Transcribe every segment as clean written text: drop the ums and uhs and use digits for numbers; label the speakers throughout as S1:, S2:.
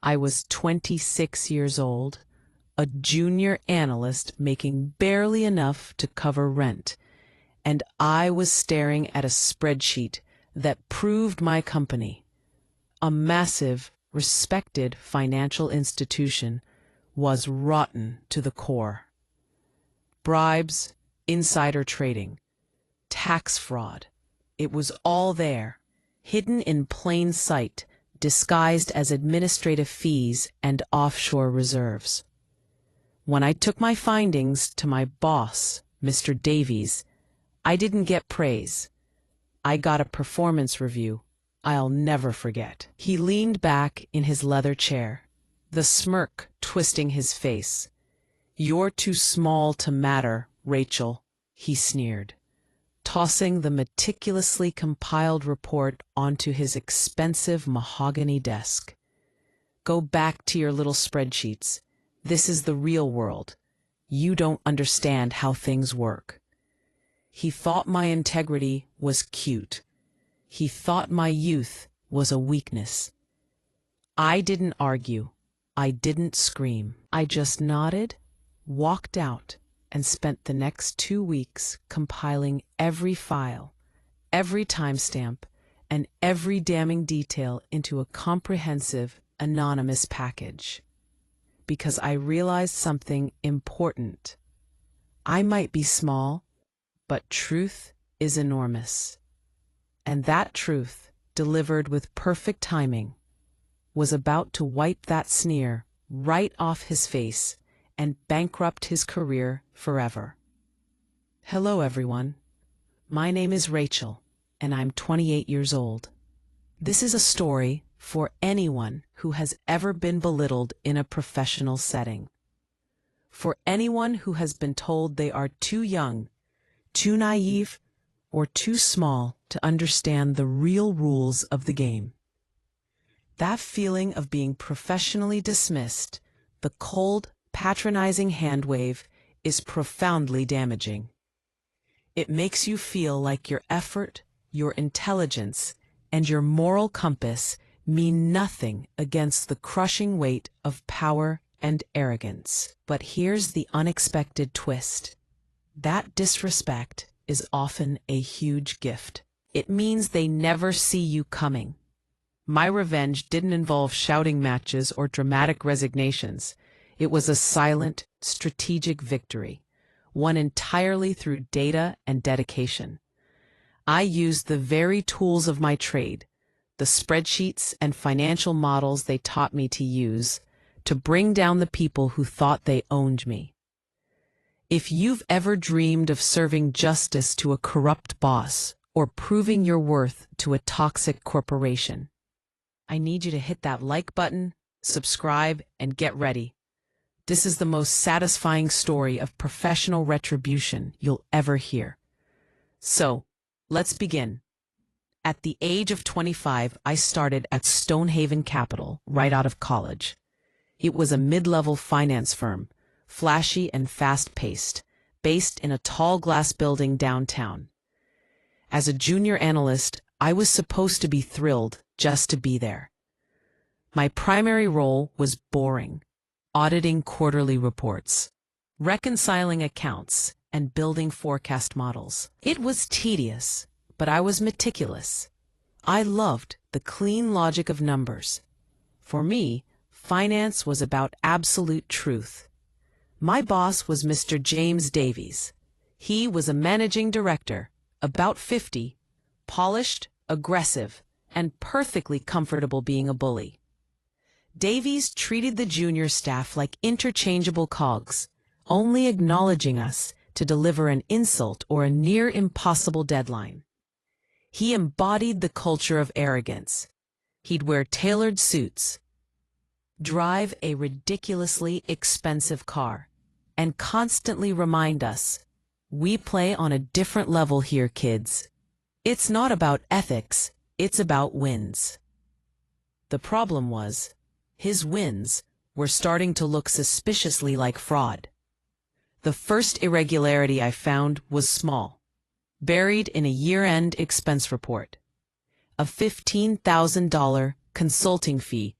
S1: I was 26 years old, a junior analyst making barely enough to cover rent, and I was staring at a spreadsheet that proved my company, a massive, respected financial institution, was rotten to the core. Bribes, insider trading, tax fraud. It was all there, hidden in plain sight, disguised as administrative fees and offshore reserves. When I took my findings to my boss, Mr. Davies, I didn't get praise. I got a performance review I'll never forget. He leaned back in his leather chair, the smirk twisting his face. "You're too small to matter, Rachel," he sneered, tossing the meticulously compiled report onto his expensive mahogany desk. "Go back to your little spreadsheets. This is the real world. You don't understand how things work." He thought my integrity was cute. He thought my youth was a weakness. I didn't argue. I didn't scream. I just nodded, walked out, and spent the next 2 weeks compiling every file, every timestamp, and every damning detail into a comprehensive, anonymous package. Because I realized something important. I might be small, but truth is enormous. And that truth, delivered with perfect timing, was about to wipe that sneer right off his face and bankrupt his career forever. Hello, everyone. My name is Rachel, and I'm 28 years old. This is a story for anyone who has ever been belittled in a professional setting. For anyone who has been told they are too young, too naive, or too small to understand the real rules of the game. That feeling of being professionally dismissed, the cold, patronizing hand wave, is profoundly damaging. It makes you feel like your effort, your intelligence, and your moral compass mean nothing against the crushing weight of power and arrogance. But here's the unexpected twist. That disrespect is often a huge gift. It means they never see you coming. My revenge didn't involve shouting matches or dramatic resignations. It was a silent, strategic victory, won entirely through data and dedication. I used the very tools of my trade, the spreadsheets and financial models they taught me to use, to bring down the people who thought they owned me. If you've ever dreamed of serving justice to a corrupt boss or proving your worth to a toxic corporation, I need you to hit that like button, subscribe, and get ready. This is the most satisfying story of professional retribution you'll ever hear. So, let's begin. At the age of 25, I started at Stonehaven Capital right out of college. It was a mid-level finance firm, flashy and fast-paced, based in a tall glass building downtown. As a junior analyst, I was supposed to be thrilled just to be there. My primary role was boring, auditing quarterly reports, reconciling accounts, and building forecast models. It was tedious, but I was meticulous. I loved the clean logic of numbers. For me, finance was about absolute truth. My boss was Mr. James Davies. He was a managing director, about 50, polished, aggressive, and perfectly comfortable being a bully. Davies treated the junior staff like interchangeable cogs, only acknowledging us to deliver an insult or a near-impossible deadline. He embodied the culture of arrogance. He'd wear tailored suits, drive a ridiculously expensive car, and constantly remind us, "We play on a different level here, kids. It's not about ethics, it's about wins." The problem was, his wins were starting to look suspiciously like fraud. The first irregularity I found was small, buried in a year-end expense report. A $15,000 consulting fee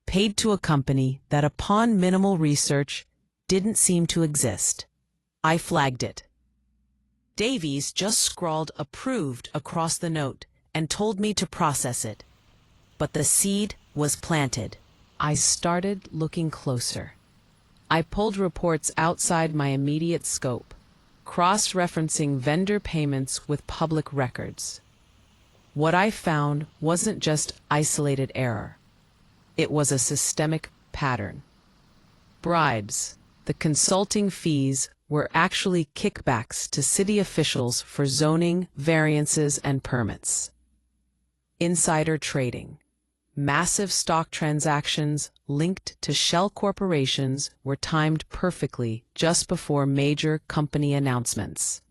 S1: paid to a company that upon minimal research didn't seem to exist. I flagged it. Davies just scrawled approved across the note and told me to process it. But the seed was planted. I started looking closer. I pulled reports outside my immediate scope, cross-referencing vendor payments with public records. What I found wasn't just isolated error. It was a systemic pattern. Bribes, the consulting fees, were actually kickbacks to city officials for zoning, variances, and permits. Insider trading. Massive stock transactions linked to shell corporations were timed perfectly just before major company announcements.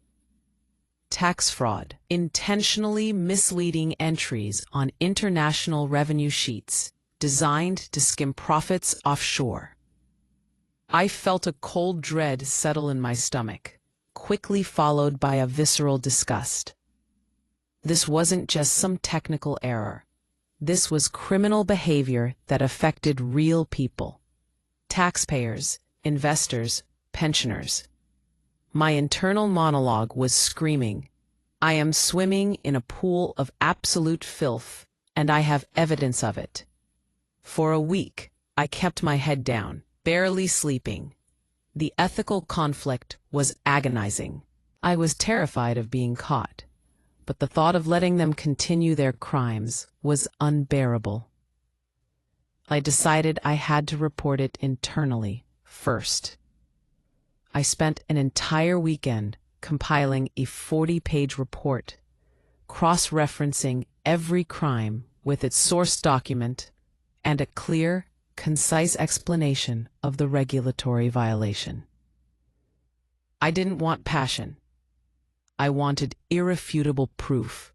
S1: Tax fraud. Intentionally misleading entries on international revenue sheets designed to skim profits offshore. I felt a cold dread settle in my stomach, quickly followed by a visceral disgust. This wasn't just some technical error. This was criminal behavior that affected real people. Taxpayers, investors, pensioners. My internal monologue was screaming, I am swimming in a pool of absolute filth, and I have evidence of it. For a week, I kept my head down, barely sleeping. The ethical conflict was agonizing. I was terrified of being caught, but the thought of letting them continue their crimes was unbearable. I decided I had to report it internally first. I spent an entire weekend compiling a 40-page report, cross-referencing every crime with its source document and a clear, concise explanation of the regulatory violation. I didn't want passion. I wanted irrefutable proof.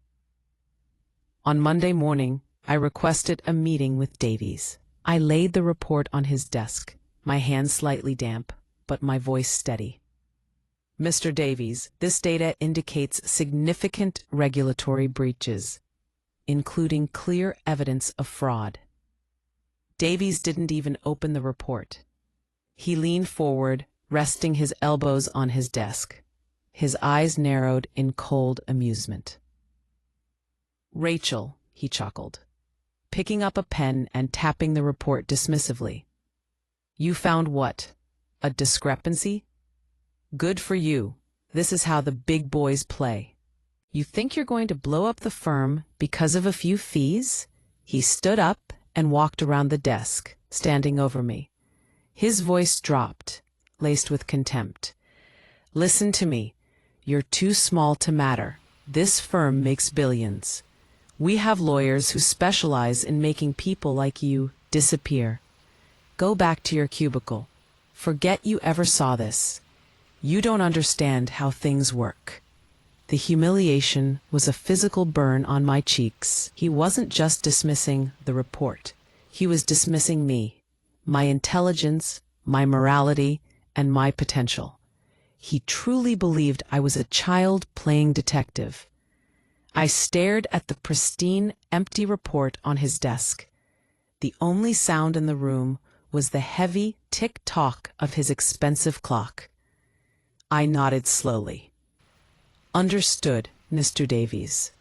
S1: On Monday morning, I requested a meeting with Davies. I laid the report on his desk, my hands slightly damp, but my voice steady. Mr. Davies, this data indicates significant regulatory breaches, including clear evidence of fraud. Davies didn't even open the report. He leaned forward, resting his elbows on his desk. His eyes narrowed in cold amusement. Rachel, he chuckled, picking up a pen and tapping the report dismissively. You found what? A discrepancy? Good for you. This is how the big boys play. You think you're going to blow up the firm because of a few fees? He stood up and walked around the desk, standing over me. His voice dropped, laced with contempt. Listen to me. You're too small to matter. This firm makes billions. We have lawyers who specialize in making people like you disappear. Go back to your cubicle. Forget you ever saw this. You don't understand how things work. The humiliation was a physical burn on my cheeks. He wasn't just dismissing the report. He was dismissing me, my intelligence, my morality, and my potential. He truly believed I was a child playing detective. I stared at the pristine, empty report on his desk. The only sound in the room was the heavy tick-tock of his expensive clock. I nodded slowly. Understood, Mr. Davies,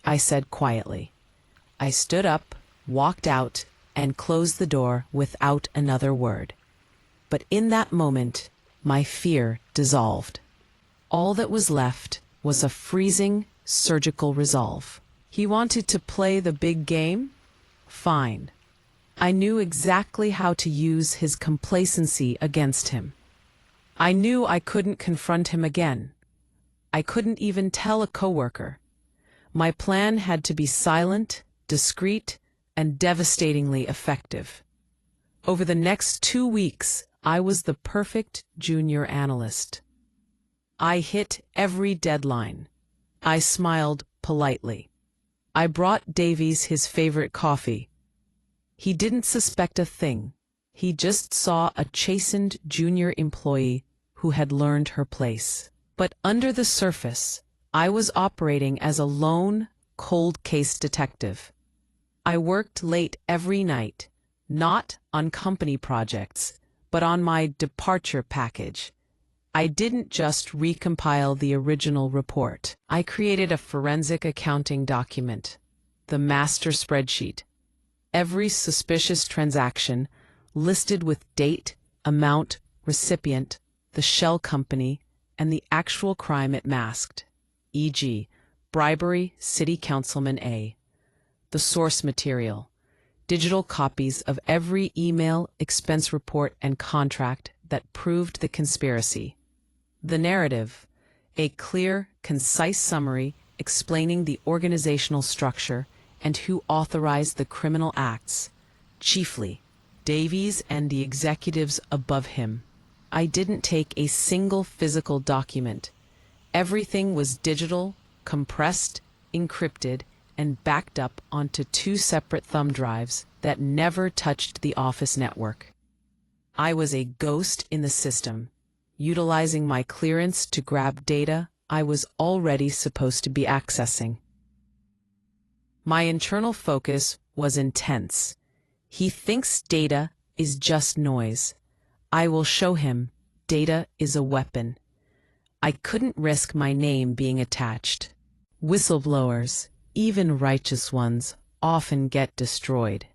S1: I said quietly. I stood up, walked out, and closed the door without another word. But in that moment, my fear dissolved. All that was left was a freezing, surgical resolve. He wanted to play the big game? Fine. I knew exactly how to use his complacency against him. I knew I couldn't confront him again. I couldn't even tell a coworker. My plan had to be silent, discreet, and devastatingly effective. Over the next 2 weeks, I was the perfect junior analyst. I hit every deadline. I smiled politely. I brought Davies his favorite coffee. He didn't suspect a thing. He just saw a chastened junior employee who had learned her place. But under the surface, I was operating as a lone, cold case detective. I worked late every night, not on company projects, but on my departure package. I didn't just recompile the original report. I created a forensic accounting document, the master spreadsheet. Every suspicious transaction listed with date, amount, recipient, the shell company, and the actual crime it masked, e.g., bribery, City Councilman A. The source material: digital copies of every email, expense report, and contract that proved the conspiracy. The narrative: a clear, concise summary explaining the organizational structure and who authorized the criminal acts, chiefly Davies and the executives above him. I didn't take a single physical document. Everything was digital, compressed, encrypted, and backed up onto 2 separate thumb drives that never touched the office network. I was a ghost in the system, utilizing my clearance to grab data I was already supposed to be accessing. My internal focus was intense. He thinks data is just noise. I will show him data is a weapon. I couldn't risk my name being attached. Whistleblowers, even righteous ones, often get destroyed.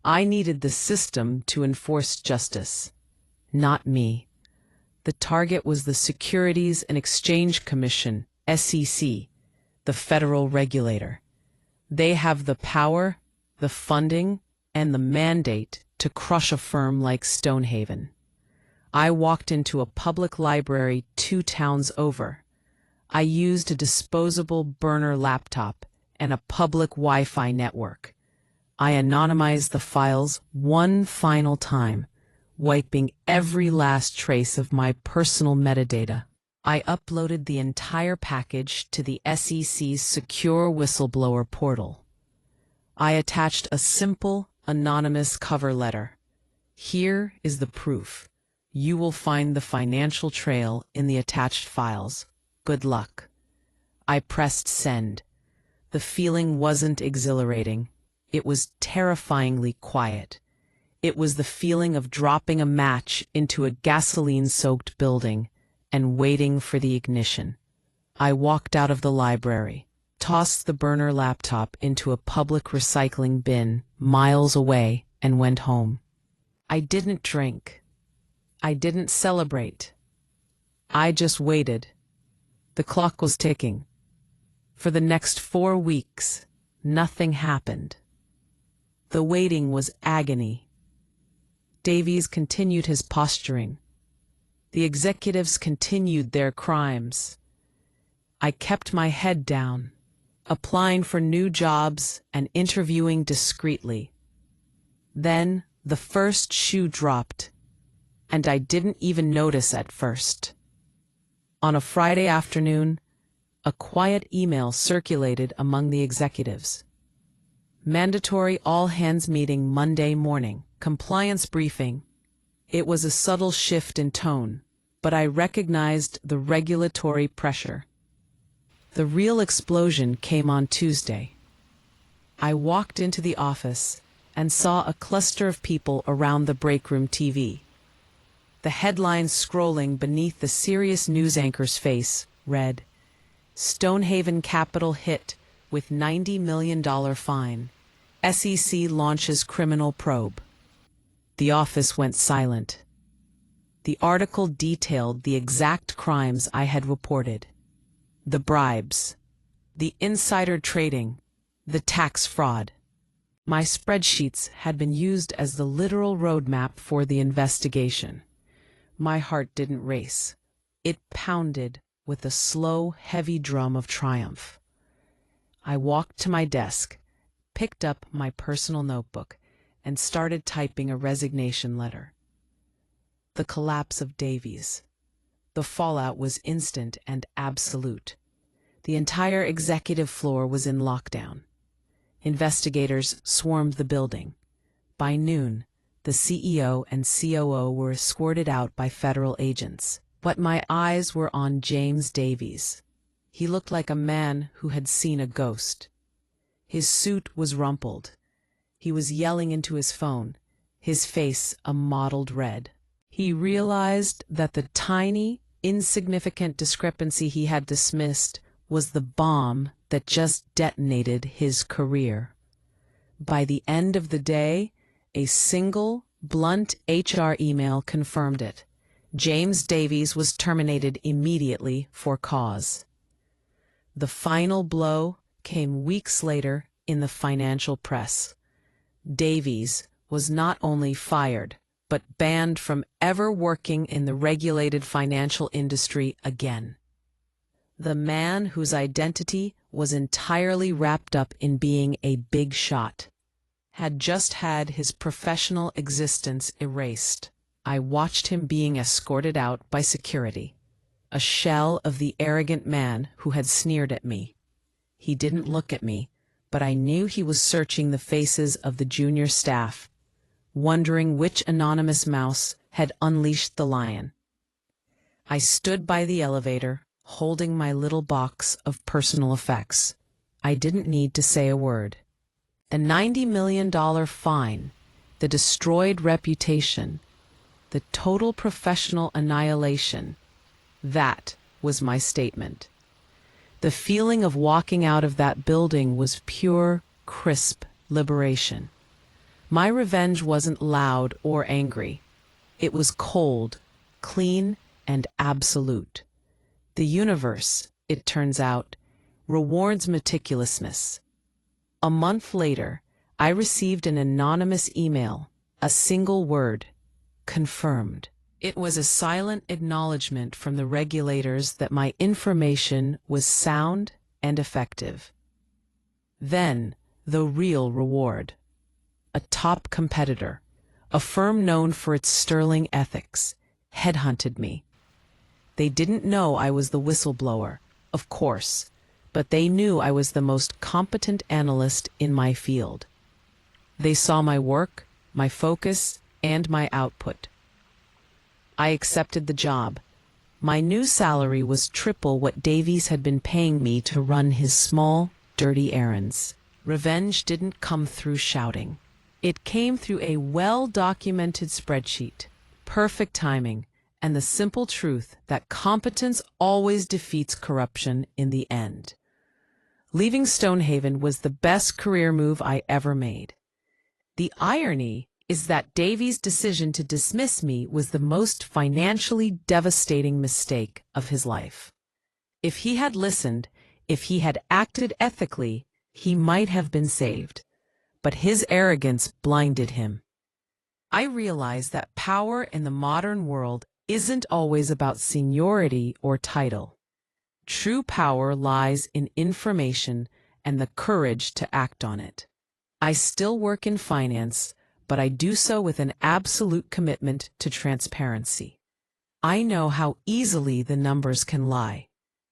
S1: I needed the system to enforce justice, not me. The target was the Securities and Exchange Commission, SEC, the federal regulator. They have the power, the funding, and the mandate to crush a firm like Stonehaven. I walked into a public library 2 towns over. I used a disposable burner laptop and a public Wi-Fi network. I anonymized the files one final time, wiping every last trace of my personal metadata. I uploaded the entire package to the SEC's secure whistleblower portal. I attached a simple, anonymous cover letter. Here is the proof. You will find the financial trail in the attached files. Good luck. I pressed send. The feeling wasn't exhilarating. It was terrifyingly quiet. It was the feeling of dropping a match into a gasoline-soaked building and waiting for the ignition. I walked out of the library, tossed the burner laptop into a public recycling bin miles away, and went home. I didn't drink. I didn't celebrate. I just waited. The clock was ticking. For the next 4 weeks, nothing happened. The waiting was agony. Davies continued his posturing. The executives continued their crimes. I kept my head down, applying for new jobs and interviewing discreetly. Then the first shoe dropped, and I didn't even notice at first. On a Friday afternoon, a quiet email circulated among the executives. Mandatory all-hands meeting Monday morning. Compliance briefing. It was a subtle shift in tone, but I recognized the regulatory pressure. The real explosion came on Tuesday. I walked into the office and saw a cluster of people around the breakroom TV. The headline scrolling beneath the serious news anchor's face read, "Stonehaven Capital hit with $90 million fine. SEC launches criminal probe." The office went silent. The article detailed the exact crimes I had reported. The bribes, the insider trading, the tax fraud. My spreadsheets had been used as the literal roadmap for the investigation. My heart didn't race. It pounded with a slow, heavy drum of triumph. I walked to my desk, picked up my personal notebook, and started typing a resignation letter. The collapse of Davies. The fallout was instant and absolute. The entire executive floor was in lockdown. Investigators swarmed the building. By noon, the CEO and COO were escorted out by federal agents. But my eyes were on James Davies. He looked like a man who had seen a ghost. His suit was rumpled. He was yelling into his phone, his face a mottled red. He realized that the tiny, insignificant discrepancy he had dismissed was the bomb that just detonated his career. By the end of the day, a single, blunt HR email confirmed it. James Davies was terminated immediately for cause. The final blow came weeks later in the financial press. Davies was not only fired, but banned from ever working in the regulated financial industry again. The man whose identity was entirely wrapped up in being a big shot had just had his professional existence erased. I watched him being escorted out by security, a shell of the arrogant man who had sneered at me. He didn't look at me, but I knew he was searching the faces of the junior staff, wondering which anonymous mouse had unleashed the lion. I stood by the elevator, holding my little box of personal effects. I didn't need to say a word. The $90 million fine, the destroyed reputation, the total professional annihilation, that was my statement. The feeling of walking out of that building was pure, crisp liberation. My revenge wasn't loud or angry. It was cold, clean, and absolute. The universe, it turns out, rewards meticulousness. A month later, I received an anonymous email, a single word, confirmed. It was a silent acknowledgement from the regulators that my information was sound and effective. Then, the real reward. A top competitor, a firm known for its sterling ethics, headhunted me. They didn't know I was the whistleblower, of course, but they knew I was the most competent analyst in my field. They saw my work, my focus, and my output. I accepted the job. My new salary was triple what Davies had been paying me to run his small, dirty errands. Revenge didn't come through shouting. It came through a well-documented spreadsheet, perfect timing, and the simple truth that competence always defeats corruption in the end. Leaving Stonehaven was the best career move I ever made. The irony is that Davies' decision to dismiss me was the most financially devastating mistake of his life. If he had listened, if he had acted ethically, he might have been saved. But his arrogance blinded him. I realized that power in the modern world isn't always about seniority or title. True power lies in information and the courage to act on it. I still work in finance, but I do so with an absolute commitment to transparency. I know how easily the numbers can lie,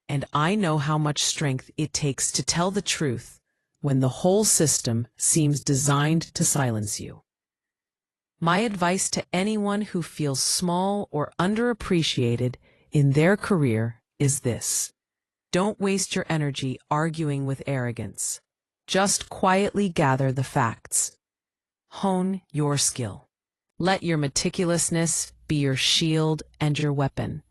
S1: and I know how much strength it takes to tell the truth when the whole system seems designed to silence you. My advice to anyone who feels small or underappreciated in their career is this: don't waste your energy arguing with arrogance. Just quietly gather the facts. Hone your skill. Let your meticulousness be your shield and your weapon.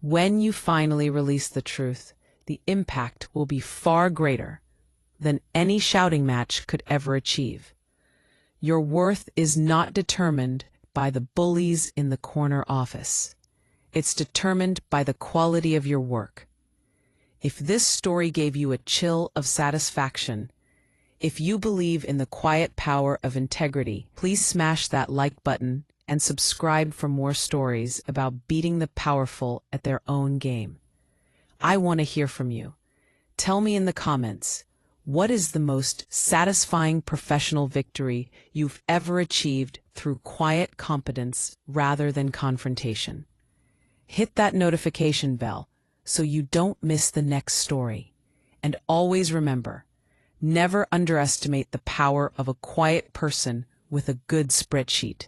S1: When you finally release the truth, the impact will be far greater than any shouting match could ever achieve. Your worth is not determined by the bullies in the corner office. It's determined by the quality of your work. If this story gave you a chill of satisfaction, if you believe in the quiet power of integrity, please smash that like button and subscribe for more stories about beating the powerful at their own game. I want to hear from you. Tell me in the comments, what is the most satisfying professional victory you've ever achieved through quiet competence rather than confrontation? Hit that notification bell so you don't miss the next story. And always remember, never underestimate the power of a quiet person with a good spreadsheet.